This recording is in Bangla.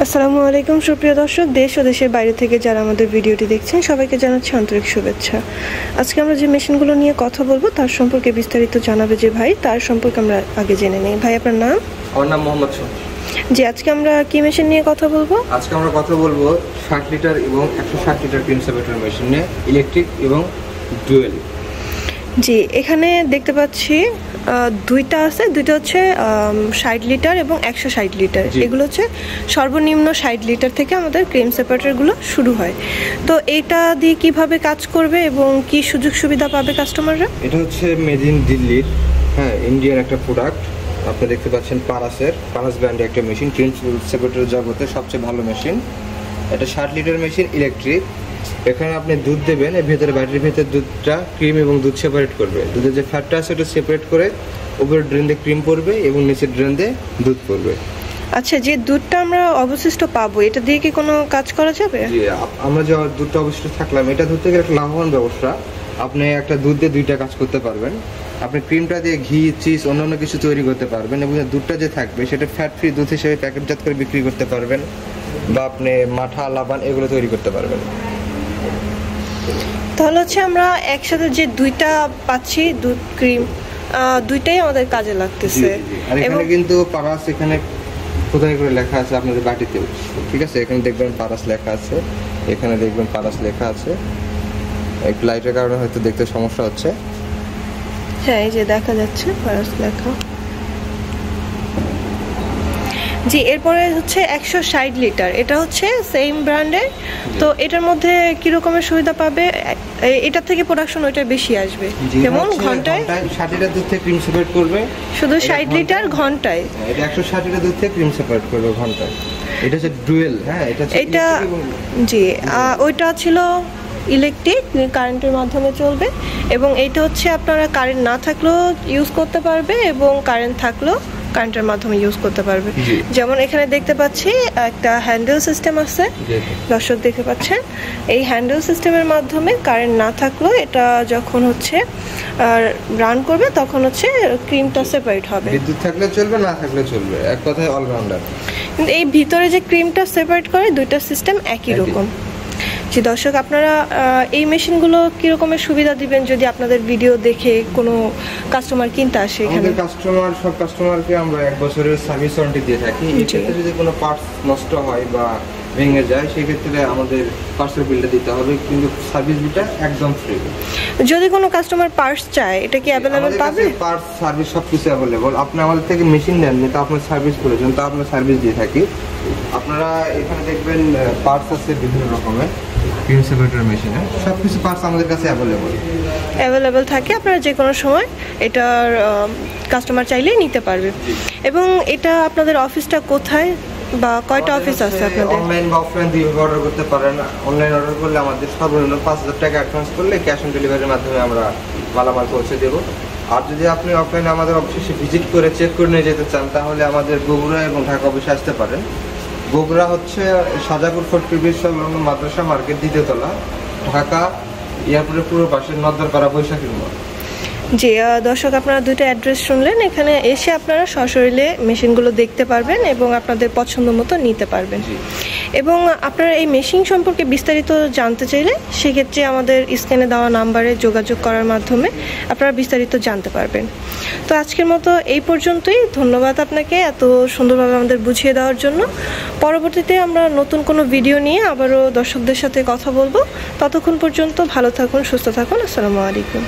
আসসালামু আলাইকুম সুপ্রিয় দর্শক, দেশ ও দেশের বাইরে থেকে যারা আমাদের ভিডিওটি দেখছেন সবাইকে জানাচ্ছি আন্তরিক শুভেচ্ছা। আজকে আমরা যে মেশিনগুলো নিয়ে কথা বলবো তার সম্পর্কে বিস্তারিত জানাবে যে ভাই, তার সম্পর্কে আমরা আগে জেনে নিই। ভাই, আপনার নাম? আমার নাম মোহাম্মদ শোন। জি, আজকে আমরা কি মেশিন নিয়ে কথা বলবো? আজকে আমরা কথা বলবো 60 লিটার এবং 160 লিটার ক্রিম সেপারেটর মেশিন নিয়ে, ইলেকট্রিক এবং ডুয়েল। জি, এখানে দেখতে পাচ্ছি দুইটা আছে, দুইটা হচ্ছে 60 লিটার এবং 160 লিটার। এগুলো হচ্ছে সর্বনিম্ন 60 লিটার থেকে আমাদের ক্রিম সেপারেটরগুলো শুরু হয়। তো এইটা দিয়ে কিভাবে কাজ করবে এবং কি সুযোগ সুবিধা পাবে কাস্টমাররা? এটা হচ্ছে মেড ইন দিল্লির, ইন্ডিয়ান একটা প্রোডাক্ট। আপনি দেখতে পাচ্ছেন পারাস ব্র্যান্ডের একটা মেশিন, ক্রিম সেপারেটর জগতে সবচেয়ে ভালো মেশিন। এটা 60 লিটার মেশিন, ইলেকট্রিক। এখানে আপনি দুধ দেবেন, এর ভেতরে ব্যাটারির ভেতরে দুধটা ক্রিম এবং দুধ সেপারেট করবে। দুধের যে ফ্যাটটা আছে ওটা সেপারেট করে উপরের ড্রেন দিয়ে ক্রিম পড়বে এবং নিচের ড্রেন দিয়ে দুধ পড়বে। আচ্ছা, যে দুধটা আমরা অবশিষ্ট পাবো এটা দিয়ে কি কোনো কাজ করা যাবে? জি, আমরা যে দুধটা অবশিষ্ট থাকলাম এটা দুধ থেকে একটা লাভবান ব্যবস্থা। আপনি একটা দুধ দিয়ে দুইটা কাজ করতে পারবেন। আপনি ক্রিমটা দিয়ে ঘি, চিজ, অন্যান্য কিছু তৈরি করতে পারবেন এবং দুধটা যে থাকবে সেটা ফ্যাট ফ্রি দুধ হিসেবে প্যাকেটজাত করে বিক্রি করতে পারবেন, বা আপনি মাঠা, লাবান এগুলো তৈরি করতে পারবেন। তাহলে হচ্ছে আমরা একসাথে যে দুইটা পাচ্ছি, দুধ, ক্রিম, দুইটাই আমাদের কাজে লাগতেছে। আর এখানে কিন্তু পারাস এখানে খোদাই করে লেখা আছে আপনাদের বাটিতে, ঠিক আছে? এখানে দেখবেন পারাস লেখা আছে, এখানে দেখবেন পারাস লেখা আছে। একটু লাইটের কারণে হয়তো দেখতে সমস্যা হচ্ছে। হ্যাঁ, এই যে দেখা যাচ্ছে পারাস লেখা। জি, এরপরে হচ্ছে 160 লিটার, এটা হচ্ছে সেম ব্র্যান্ডের। তো এটার মধ্যে কি রকমের সুবিধা পাবে? এটার থেকে প্রোডাকশন ওইটা বেশি আসবে, যেমন ঘন্টায় 60 লিটার দুধ থেকে ক্রিম সেপারেট করবে। শুধু 60 লিটার ঘন্টায়? এটা 160 লিটার দুধ থেকে ক্রিম সেপারেট করবে ঘন্টায়। এটা হচ্ছে ডুয়েল। এটা জি, ওইটা ছিল ইলেকট্রিক, কারেন্টের মাধ্যমে চলবে, এবং এইটা হচ্ছে আপনারা কারেন্ট না থাকলেও ইউজ করতে পারবে এবং কারেন্ট থাকলেও কারেন্টের মাধ্যমে ইউজ করতে পারবে। যেমন এখানে দেখতে পাচ্ছি একটা হ্যান্ডেল সিস্টেম আছে, দর্শক দেখতে পাচ্ছেন। এই হ্যান্ডেল সিস্টেমের মাধ্যমে কারেন্ট না থাকলেও এটা যখন হচ্ছে রান করবে তখন হচ্ছে ক্রিমটা সেপারেট হবে। বিদ্যুৎ থাকলে চলবে, না থাকলে চলবে, এক কথায় অলরাউন্ডার। কিন্তু এই ভিতরে যে ক্রিমটা সেপারেট করে দুইটা সিস্টেম একই রকম। জি দর্শক, আপনারা এই মেশিনগুলো কি রকমের সুবিধা দিবেন যদি আপনাদের ভিডিও দেখে কোনো কাস্টমার কিনতে আসে? এখানে সব কাস্টমারকে আমরা 1 বছরের সার্ভিস ওয়ারেন্টি দিয়ে থাকি। এক্ষেত্রে যদি কোনো পার্টস নষ্ট হয় বা ভেঙে যায় সেক্ষেত্রে আমাদের পার্টসের বিলটা দিতে হবে, কিন্তু সার্ভিস বিলটা একদম ফ্রি। যদি কোনো কাস্টমার পার্টস চায় এটা কি অ্যাভেলেবল পাবে? পার্টস, সার্ভিস সবকিছু অ্যাভেলেবল। আপনি আমাদের থেকে মেশিন নেন, যেটা আপনার সার্ভিস প্রয়োজন তা আমরা সার্ভিস দিয়ে থাকি। আপনারা এখানে দেখবেন পার্টস আছে বিভিন্ন রকমের ক্রিম সেপারেটর মেশিনে, সবকিছু পার্টস আমাদের কাছে অ্যাভেলেবল থাকে। আপনারা যে কোনো সময় এটার কাস্টমার চাইলেই নিতে পারবে। এবং এটা আপনাদের অফিসটা কোথায় বা কয়টা অফিস আছে আপনাদের? অনলাইন বা অফলাইন দুইভাবে অর্ডার করতে পারেন। অনলাইন অর্ডার করলে আমাদের সর্বনিম্ন 5000 টাকা অ্যাডভান্স করলে ক্যাশ অন ডেলিভারির মাধ্যমে আমরা মালামাল পৌঁছে দেব। আর যদি আপনি অফলাইনে আমাদের অফিসে ভিজিট করে চেক করে নিয়ে যেতে চান তাহলে আমাদের বগুড়া এবং ঢাকা অফিসে আসতে পারেন। বগুড়া হচ্ছে সাজাপুর ফোর্ট ব্রিজ সংলগ্ন মাদ্রাসা মার্কেট, 2য় তলা। ঢাকা এয়ারপোর্টের পুরো পাশে নদ্দারপাড়া বৈশাখীর মোড়। জি দর্শক, আপনারা দুইটা অ্যাড্রেস শুনলেন। এখানে এসে আপনারা সশরীরে মেশিনগুলো দেখতে পারবেন এবং আপনাদের পছন্দ মতো নিতে পারবেন। এবং আপনারা এই মেশিন সম্পর্কে বিস্তারিত জানতে চাইলে সেক্ষেত্রে আমাদের স্ক্রিনে দেওয়া নাম্বারে যোগাযোগ করার মাধ্যমে আপনারা বিস্তারিত জানতে পারবেন। তো আজকের মতো এই পর্যন্তই। ধন্যবাদ আপনাকে এত সুন্দরভাবে আমাদের বুঝিয়ে দেওয়ার জন্য। পরবর্তীতে আমরা নতুন কোনো ভিডিও নিয়ে আবারও দর্শকদের সাথে কথা বলবো। ততক্ষণ পর্যন্ত ভালো থাকুন, সুস্থ থাকুন। আসসালামু আলাইকুম।